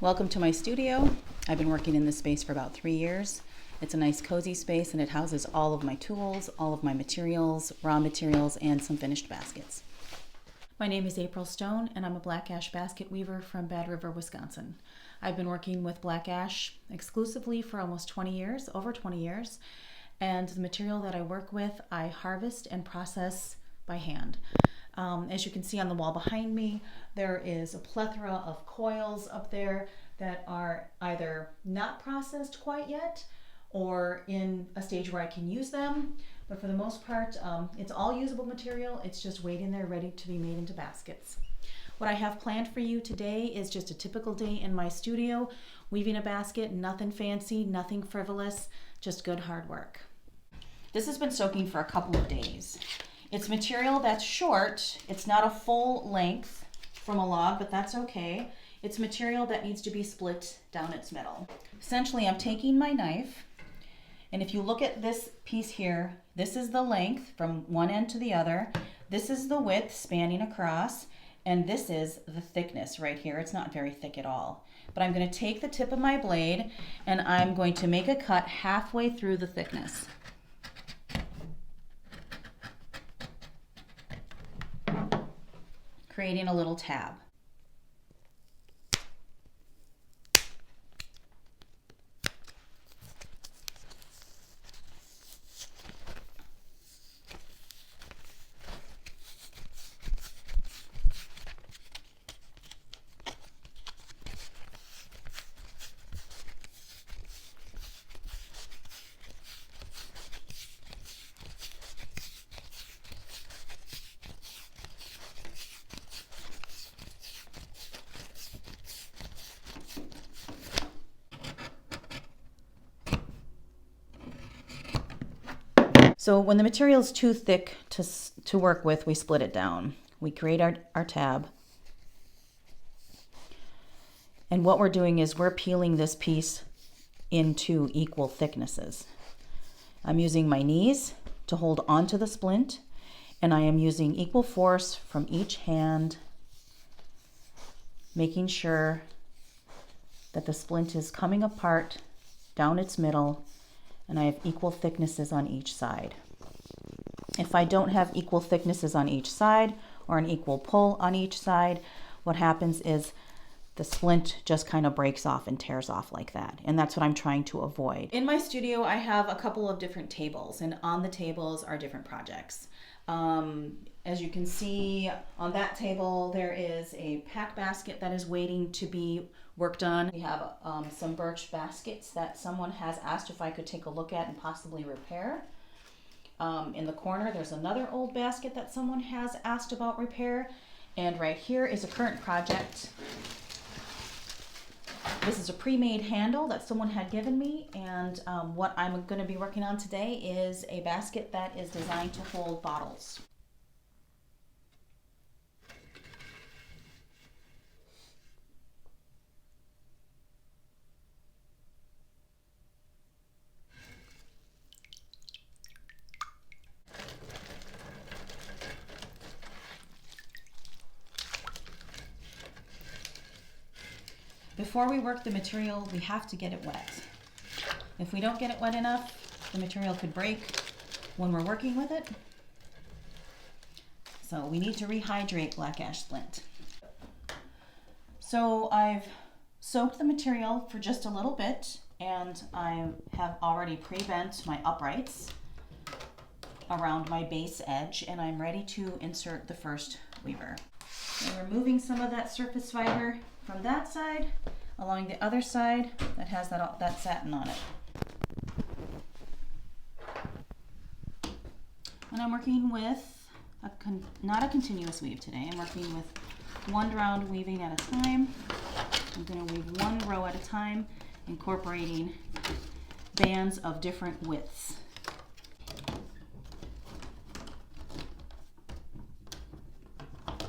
Welcome to my studio. I've been working in this space for about 3 years. It's a nice cozy space and it houses all of my tools, all of my materials, raw materials, and some finished baskets. My name is April Stone and I'm a black ash basket weaver from Bad River, Wisconsin. I've been working with black ash exclusively for almost 20 years, over 20 years, and the material that I work with I harvest and process by hand. As you can see on the wall behind me, there is a plethora of coils up there that are either not processed quite yet or in a stage where I can use them. But for the most part, it's all usable material. It's just waiting there ready to be made into baskets. What I have planned for you today is just a typical day in my studio, weaving a basket, nothing fancy, nothing frivolous, just good hard work. This has been soaking for a couple of days. It's material that's short. It's not a full length from a log, but that's okay. It's material that needs to be split down its middle. Essentially, I'm taking my knife, and if you look at this piece here, this is the length from one end to the other. This is the width spanning across, and this is the thickness right here. It's not very thick at all. But I'm going to take the tip of my blade, and I'm going to make a cut halfway through the thickness. Creating a little tab. So when the material is too thick to work with, we split it down. We create our tab. And what we're doing is we're peeling this piece into equal thicknesses. I'm using my knees to hold onto the splint, and I am using equal force from each hand, making sure that the splint is coming apart down its middle, and I have equal thicknesses on each side. If I don't have equal thicknesses on each side or an equal pull on each side, what happens is the splint just kind of breaks off and tears off like that. And that's what I'm trying to avoid. In my studio, I have a couple of different tables, and on the tables are different projects. As you can see on that table, there is a pack basket that is waiting to be worked on. We have some birch baskets that someone has asked if I could take a look at and possibly repair. In the corner, there's another old basket that someone has asked about repair. And right here is a current project. This is a pre-made handle that someone had given me, and what I'm going to be working on today is a basket that is designed to hold bottles. Before we work the material, we have to get it wet. If we don't get it wet enough, the material could break when we're working with it. So we need to rehydrate black ash splint. So I've soaked the material for just a little bit, and I have already pre-bent my uprights around my base edge, and I'm ready to insert the first weaver. I'm removing some of that surface fiber from that side along the other side that has that satin on it. And I'm working with not a continuous weave today. I'm working with one round weaving at a time. I'm going to weave one row at a time, incorporating bands of different widths.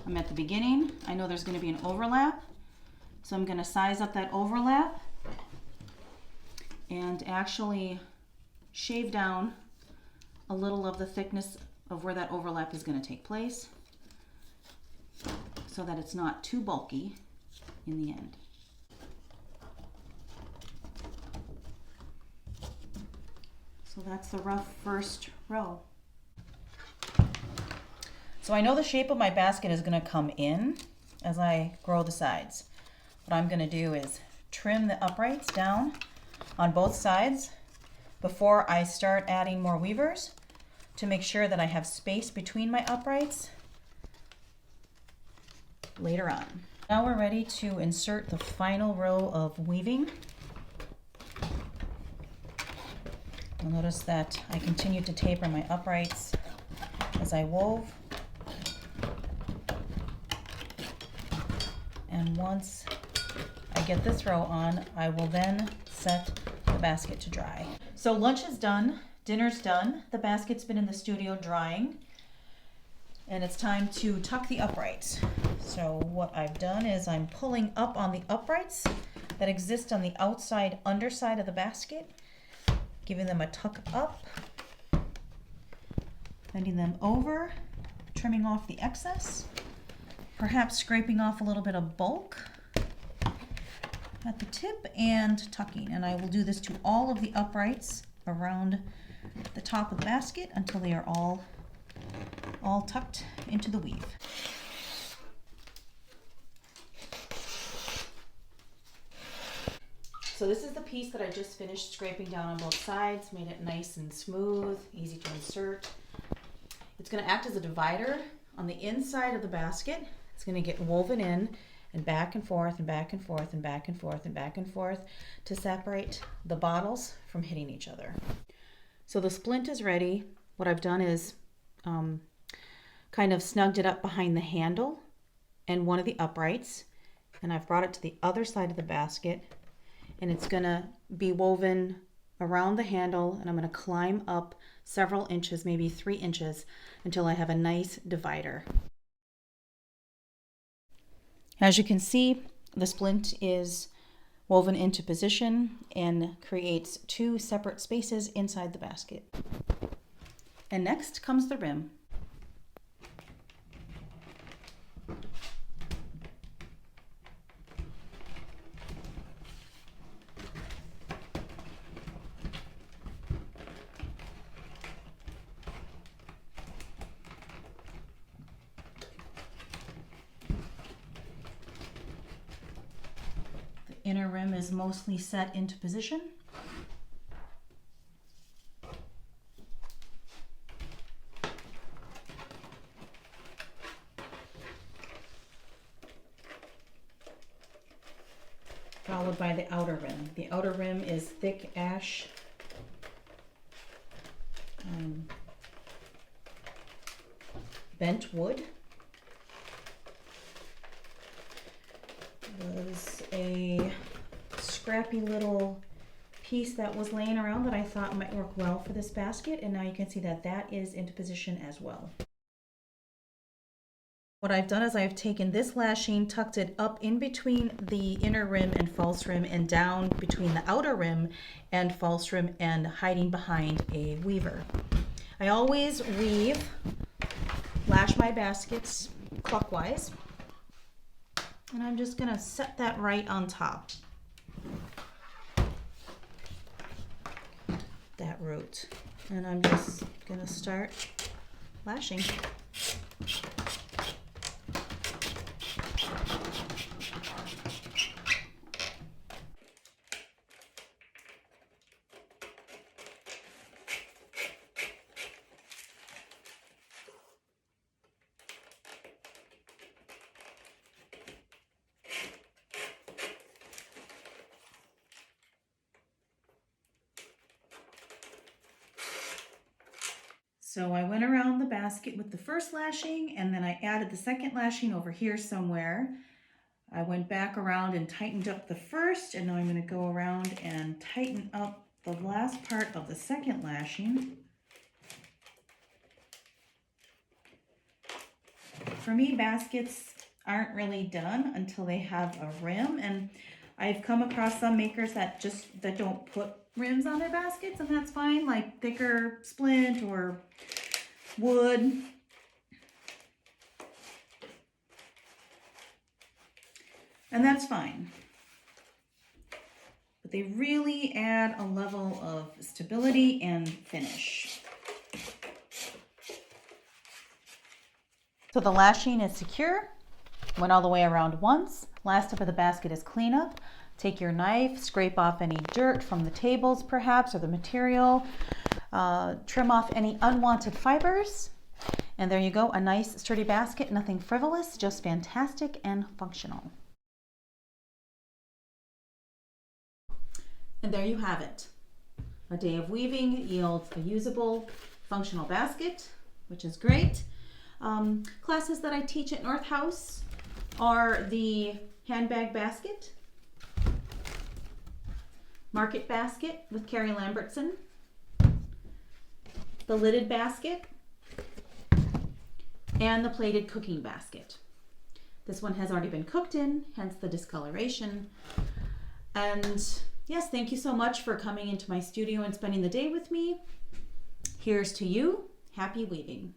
I'm at the beginning. I know there's going to be an overlap, so I'm going to size up that overlap and actually shave down a little of the thickness of where that overlap is going to take place so that it's not too bulky in the end. So that's the rough first row. So I know the shape of my basket is going to come in as I grow the sides. What I'm going to do is trim the uprights down on both sides before I start adding more weavers to make sure that I have space between my uprights later on. Now we're ready to insert the final row of weaving. You'll notice that I continued to taper my uprights as I wove. And once I get this row on, I will then set the basket to dry. So lunch is done, dinner's done, the basket's been in the studio drying, and it's time to tuck the uprights. So what I've done is I'm pulling up on the uprights that exist on the outside underside of the basket, giving them a tuck up, bending them over, trimming off the excess, perhaps scraping off a little bit of bulk at the tip and tucking. And I will do this to all of the uprights around the top of the basket until they are all tucked into the weave. So this is the piece that I just finished scraping down on both sides, made it nice and smooth, easy to insert. It's going to act as a divider on the inside of the basket. It's going to get woven in and back and forth and back and forth and back and forth and back and forth to separate the bottles from hitting each other. So the splint is ready. What I've done is kind of snugged it up behind the handle and one of the uprights, and I've brought it to the other side of the basket, and it's going to be woven around the handle, and I'm going to climb up several inches, maybe 3 inches, until I have a nice divider. As you can see, the splint is woven into position and creates 2 separate spaces inside the basket. And next comes the rim. Inner rim is mostly set into position. Followed by the outer rim. The outer rim is thick ash bent wood. Was a scrappy little piece that was laying around that I thought might work well for this basket, and now you can see that that is into position as well. What I've done is I've taken this lashing, tucked it up in between the inner rim and false rim and down between the outer rim and false rim and hiding behind a weaver. I always lash my baskets clockwise. And I'm just going to set that right on top. That root. And I'm just going to start lashing. So I went around the basket with the first lashing, and then I added the second lashing over here somewhere. I went back around and tightened up the first, and now I'm going to go around and tighten up the last part of the second lashing. For me, baskets aren't really done until they have a rim, and I've come across some makers that don't put rims on their baskets, and that's fine, like thicker splint or wood. And that's fine. but they really add a level of stability and finish. So the lashing is secure. Went all the way around once. Last step of the basket is cleanup. Take your knife, scrape off any dirt from the tables perhaps or the material. Trim off any unwanted fibers. And there you go, a nice sturdy basket, nothing frivolous, just fantastic and functional. And there you have it. A day of weaving yields a usable, functional basket, which is great. Classes that I teach at North House are the handbag basket, market basket with Carrie Lambertson, the lidded basket, and the plated cooking basket. This one has already been cooked in, hence the discoloration. And yes, thank you so much for coming into my studio and spending the day with me. Here's to you. Happy weaving.